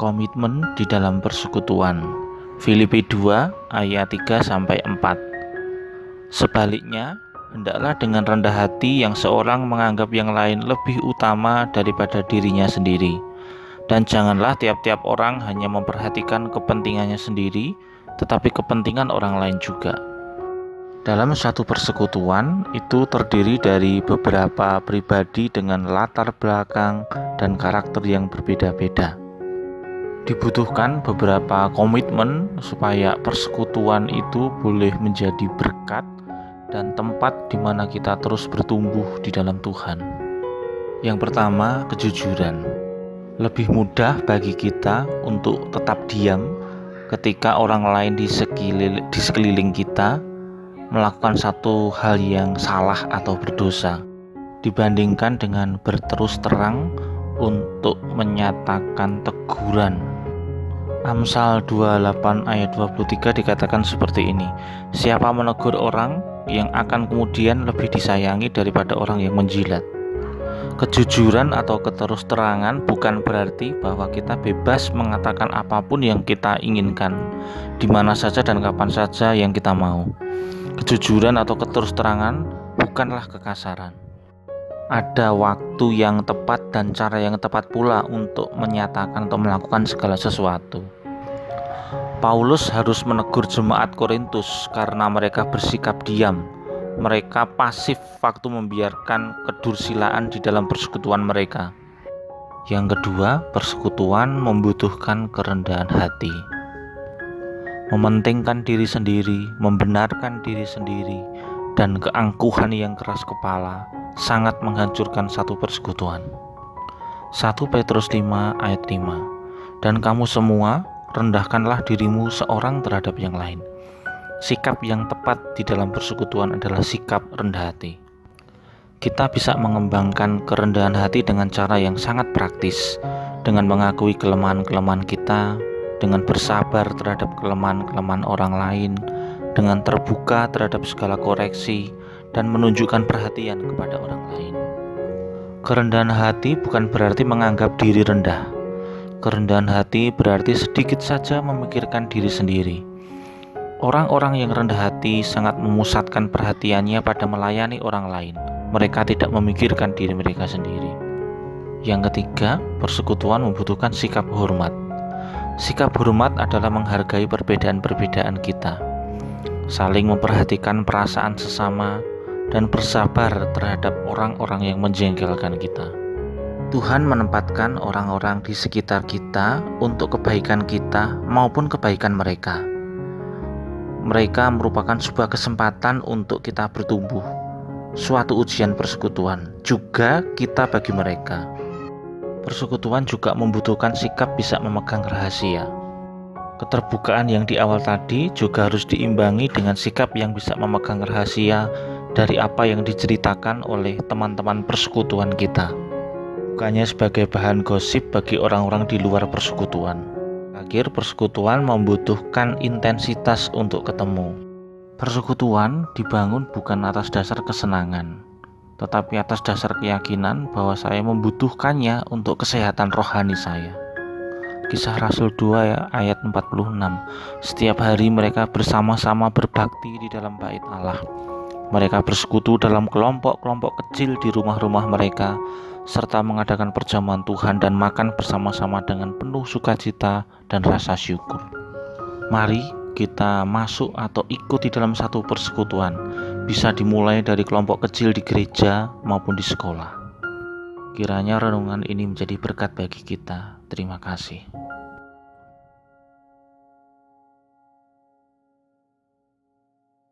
Komitmen di dalam persekutuan. Filipi 2 ayat 3-4. Sebaliknya, hendaklah dengan rendah hati yang seorang menganggap yang lain lebih utama daripada dirinya sendiri. Dan janganlah tiap-tiap orang hanya memperhatikan kepentingannya sendiri, tetapi kepentingan orang lain juga. Dalam satu persekutuan itu terdiri dari beberapa pribadi dengan latar belakang dan karakter yang berbeda-beda. Dibutuhkan beberapa komitmen supaya persekutuan itu boleh menjadi berkat dan tempat di mana kita terus bertumbuh di dalam Tuhan. Yang pertama, kejujuran. Lebih mudah bagi kita untuk tetap diam ketika orang lain di sekeliling kita melakukan satu hal yang salah atau berdosa, dibandingkan dengan berterus terang untuk menyatakan teguran. Amsal 28 ayat 23 dikatakan seperti ini, siapa menegur orang yang akan kemudian lebih disayangi daripada orang yang menjilat. Kejujuran atau keterus-terangan bukan berarti bahwa kita bebas mengatakan apapun yang kita inginkan, di mana saja dan kapan saja yang kita mau. Kejujuran atau keterus-terangan bukanlah kekasaran. Ada waktu yang tepat dan cara yang tepat pula untuk menyatakan atau melakukan segala sesuatu. Paulus harus menegur jemaat Korintus karena mereka bersikap diam. Mereka pasif waktu membiarkan kedursilaan di dalam persekutuan mereka. Yang kedua, persekutuan membutuhkan kerendahan hati. Mementingkan diri sendiri, membenarkan diri sendiri, dan keangkuhan yang keras kepala sangat menghancurkan satu persekutuan. 1 Petrus 5 ayat 5. Dan kamu semua, rendahkanlah dirimu seorang terhadap yang lain. Sikap yang tepat di dalam persekutuan adalah sikap rendah hati. Kita bisa mengembangkan kerendahan hati dengan cara yang sangat praktis, dengan mengakui kelemahan-kelemahan kita, dengan bersabar terhadap kelemahan-kelemahan orang lain, dengan terbuka terhadap segala koreksi, dan menunjukkan perhatian kepada orang lain. Kerendahan hati bukan berarti menganggap diri rendah. Kerendahan hati berarti sedikit saja memikirkan diri sendiri. Orang-orang yang rendah hati sangat memusatkan perhatiannya pada melayani orang lain. Mereka tidak memikirkan diri mereka sendiri. Yang ketiga, persekutuan membutuhkan sikap hormat. Sikap hormat adalah menghargai perbedaan-perbedaan kita, saling memperhatikan perasaan sesama, dan bersabar terhadap orang-orang yang menjengkelkan kita. Tuhan menempatkan orang-orang di sekitar kita untuk kebaikan kita maupun kebaikan mereka. Mereka merupakan sebuah kesempatan untuk kita bertumbuh, suatu ujian persekutuan, juga kita bagi mereka. Persekutuan juga membutuhkan sikap bisa memegang rahasia. Keterbukaan yang di awal tadi juga harus diimbangi dengan sikap yang bisa memegang rahasia dari apa yang diceritakan oleh teman-teman persekutuan kita, bukannya sebagai bahan gosip bagi orang-orang di luar persekutuan. Akhir, persekutuan membutuhkan intensitas untuk ketemu. Persekutuan dibangun bukan atas dasar kesenangan, tetapi atas dasar keyakinan bahwa saya membutuhkannya untuk kesehatan rohani saya. Kisah Rasul 2 ayat 46. Setiap hari mereka bersama-sama berbakti di dalam bait Allah. Mereka bersekutu dalam kelompok-kelompok kecil di rumah-rumah mereka, serta mengadakan perjamuan Tuhan dan makan bersama-sama dengan penuh sukacita dan rasa syukur. Mari kita masuk atau ikut di dalam satu persekutuan. Bisa dimulai dari kelompok kecil di gereja maupun di sekolah. Kiranya renungan ini menjadi berkat bagi kita. Terima kasih.